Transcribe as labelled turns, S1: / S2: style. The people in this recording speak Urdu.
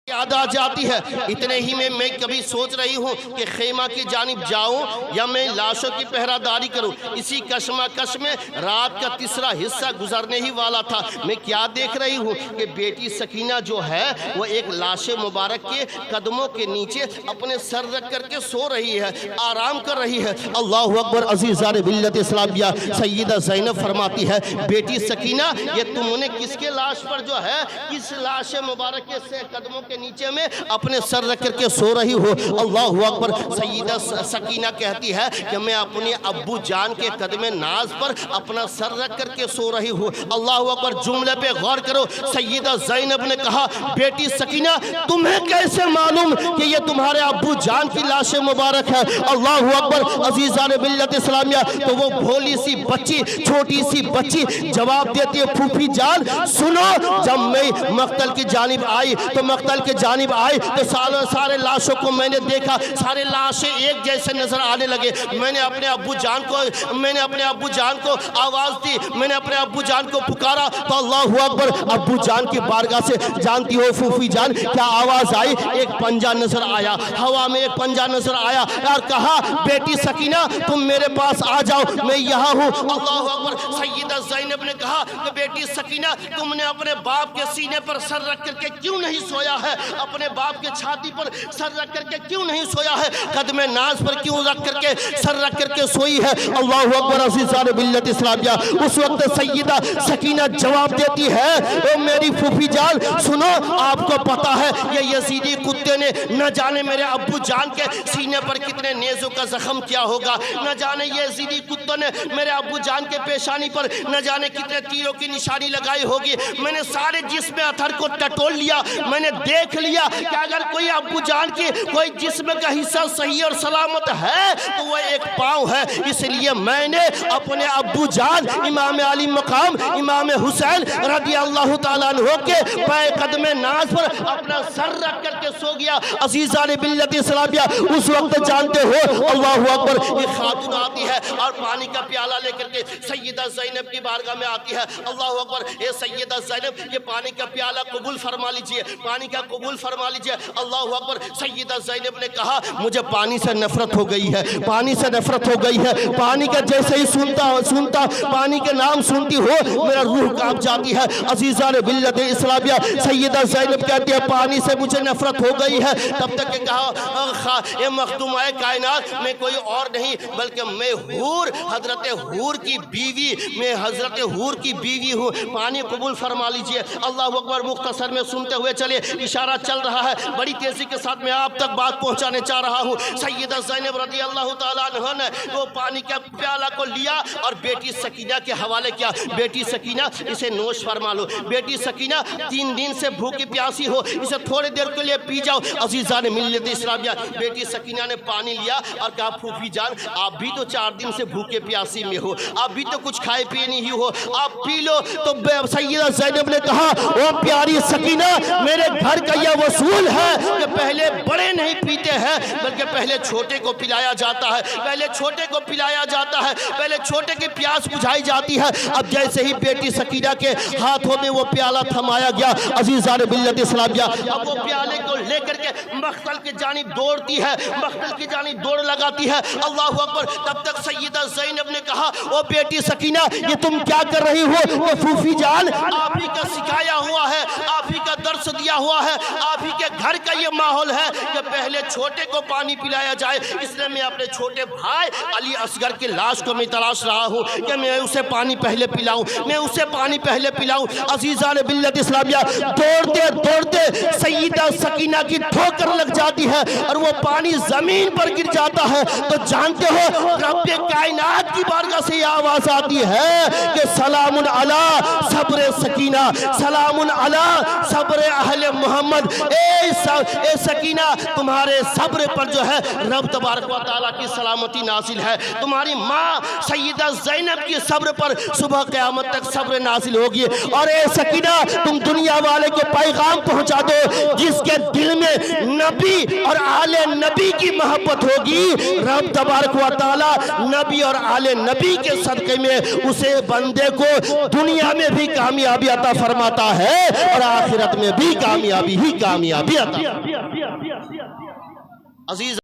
S1: یاد آ جاتی ہے۔ اتنے ہی میں کبھی سوچ رہی ہوں کہ خیمہ کی جانب جاؤں یا میں لاشوں کی پہرہ داری کروں۔ اسی کشمکش میں رات کا تیسرا حصہ گزرنے ہی والا تھا۔ میں کیا دیکھ رہی ہوں کہ بیٹی سکینہ جو ہے وہ ایک لاش مبارک کے قدموں کے نیچے اپنے سر رکھ کر کے سو رہی ہے، آرام کر رہی ہے۔ اللہ اکبر۔ عزیزان ملت اسلامیہ، سیدہ زینب فرماتی ہے بیٹی سکینہ یہ تم نے کس کے لاش پر جو ہے کس لاش مبارک سے قدموں کے نیچے میں اپنے سر رکھ کر کے سو رہی ہو؟ اللہ اکبر۔ سیدہ سکینہ کہتی ہے کہ میں اپنی ابو جان کے قدم ناز پر اپنا سر رکھ کر کے سو رہی ہوں۔ اللہ اکبر۔ جملے پہ غور کرو۔ سیدہ زینب نے کہا بیٹی سکینہ تمہیں کیسے معلوم کہ یہ تمہارے ابو جان کی لاش مبارک ہے؟ اللہ اکبر۔ عزیزان ملت اسلامیہ، تو وہ بھولی سی بچی، چھوٹی سی بچی جواب دیتی ہے پھوپھی جان سنو، جب میں مقتل کی جانب آئی تو مقتل کی جانب آئی تو سارے لاشوں کو میں نے دیکھا، سارے لاشیں ایک جیسے نظر آنے لگے۔ میں نے اپنے ابو جان کو آواز دی، میں نے اپنے ابو جان کو پکارا تو اللہ اکبر ابو جان کی بارگاہ سے جانتی ہو پھوپھی جان کیا آواز آئی؟ ایک پنجہ نظر آیا، ہوا میں ایک پنجہ نظر آیا اور کہا بیٹی سکینہ تم میرے پاس آ جاؤ، میں یہاں ہوں۔ اللہ اکبر۔ سیدہ زینب نے کہا کہ بیٹی سکینہ تم نے اپنے باپ کے سینے پر سر رکھ کر کے کیوں نہیں سویا ہے؟ اپنے باپ کے چھاتی پر سر رکھ کر کے کیوں نہیں سویا ہے؟ قدم ناز پر کیوں رکھ کر کے سر رکھ کر کے سوئی ہے؟ اللہ اکبر۔ عزیزان ملت اسلامیہ، اس وقت سیدہ سکینہ جواب دیتی ہے او میری پھوپھی جان سنو، آپ کو پتا ہے یہ یزیدی کتے نے نہ جانے میرے ابو جان کے سینے پر کتنے نیزوں کا زخم کیا ہوگا، نہ جانے یہ یزیدی کتوں نے میرے ابو جان کے پیشانی پر نہ جانے کتنے تیروں کی نشانی لگائی ہوگی۔ میں نے سارے جسم اتھر کو ٹٹول لیا، میں نے دیکھ لیا کہ اگر کوئی ابو جان کی کوئی جسم کا حصہ صحیح اور سلامت ہے تو وہ ایک پاؤں ہے، اس لیے میں نے اپنے ابو جان امام علی مقام امام حسین رضی اللہ تعالیٰ عنہ کے پائے قدم ناز پر اپنا سر رکھ کر کے سو گیا۔ عزیزان ملت اسلامیہ، اس وقت جانتے ہو اللہ اکبر ایک خاتون آتی ہے اور پانی کا پیالہ لے کر کے سیدہ زینب کی بارگاہ میں آتی ہے۔ اللہ اکبر۔ اے سیدہ زینب یہ پانی کا پیالہ قبول فرما لیجئے، پانی کا قبول فرما لیجئے۔ اللہ اکبر۔ سیدہ زینب نے کہا مجھے پانی سے نفرت ہو گئی ہے، پانی سے نفرت ہو گئی ہے، پانی کا جیسے ہی سنتا پانی کے نام سنتی ہو میرا روح کانپ جاتی ہے۔ عزیزان ملت اسلامیہ، سیدہ زینب کہتی ہے پانی سے مجھے نفرت ہو گئی ہے۔ تب تک کہ کہا اے مخدومہ کائنات میں کوئی اور نہیں بلکہ میں حور، حضرت حور کی بیوی، میں حضرت حور کی بیوی ہوں، پانی قبول فرما لیجئے۔ اللہ اکبر۔ مختصر میں سنتے ہوئے چلے، اشارہ چل رہا ہے، بڑی تیزی کے ساتھ میں آپ تک بات پہنچانے چاہ رہا ہوں۔ سیدہ زینب رضی اللہ تعالیٰ عنہ نے وہ پانی کا پیالہ کو لیا اور بیٹی سکینہ کے حوالے کیا، بیٹی سکینہ اسے نوش فرما لو، بیٹی سکینہ 3 دن سے بھوکی پیاسی ہو، اسے تھوڑی دیر کے لیے پی جاؤ۔ عزیزان ملت اسلامیہ، بیٹی سکینہ نے پانی لیا اور کہا پھوپھی جان آپ بھی تو 4 دن سے بھوکے پیاسی میں ہو، آپ بھی تو کچھ کھائے پیے نہیں ہو، آپ پی لو۔ تو سیدہ زینب نے کہا او پیاری سکینہ میرے گھر کا یہ اصول ہے کہ پہلے بڑے نہیں پیتے ہیں بلکہ پہلے چھوٹے کو پلایا جاتا ہے، پہلے چھوٹے کو پلایا جاتا ہے، پہلے چھوٹے کی پیاس بجھائی جاتی ہے۔ اب جیسے ہی بیٹی سکینہ کے ہاتھوں میں وہ پیالہ تھمایا گیا، عزیزان ملت اسلامیہ اب وہ پیالے کو لے کر کے مقتل کی جانب دوڑتی ہے، مقتل کی جانب دوڑ لگاتی ہے۔ اللہ اکبر۔ تب تک سیدہ زینب نے کہا او بیٹی سکینہ یہ تم کیا کر رہی ہو؟ کہ پھوپھی جان آپ ہی کا سکھایا ہوا ہے، آپ ہی کا درس دیا ہوا ہے، آپ ہی کے گھر کا یہ ماحول ہے کہ پہلے چھوٹے کو پانی پلایا جائے، اس لیے میں اپنے چھوٹے بھائی علی اصغر کی لاش کو میں تلاش رہا ہوں کہ میں اسے پانی پہلے پلاؤں، میں اسے پانی پہلے پلاؤں۔ عزیزان ملت اسلامیہ، دوڑتے دوڑتے سیدہ سکینہ کی ٹھوکر لگ جاتی ہے اور وہ پانی زمین پر گر جاتا ہے تو جانتے ہو رب کائنات کی بارگاہ سے یہ آواز آتی ہے کہ سلام علی صبر سکینہ، سلام علی صبر اہل محمد۔ اے سکینہ تمہارے صبر پر جو ہے رب تبارک و تعالیٰ کی سلامتی نازل ہے، تمہاری ماں سیدہ زینب کی صبر پر صبح قیامت تک صبر نازل ہوگی۔ اور اے سکینہ تم دنیا والے کو پیغام پہنچا دو جس کے دل میں نبی اور آل نبی کی محبت ہوگی، رب تبارک و تعالی نبی اور آل نبی کے صدقے میں اسے بندے کو دنیا میں بھی کامیابی عطا فرماتا ہے اور آخرت میں بھی کامیابی ہی کامیابی عطا۔ عزیز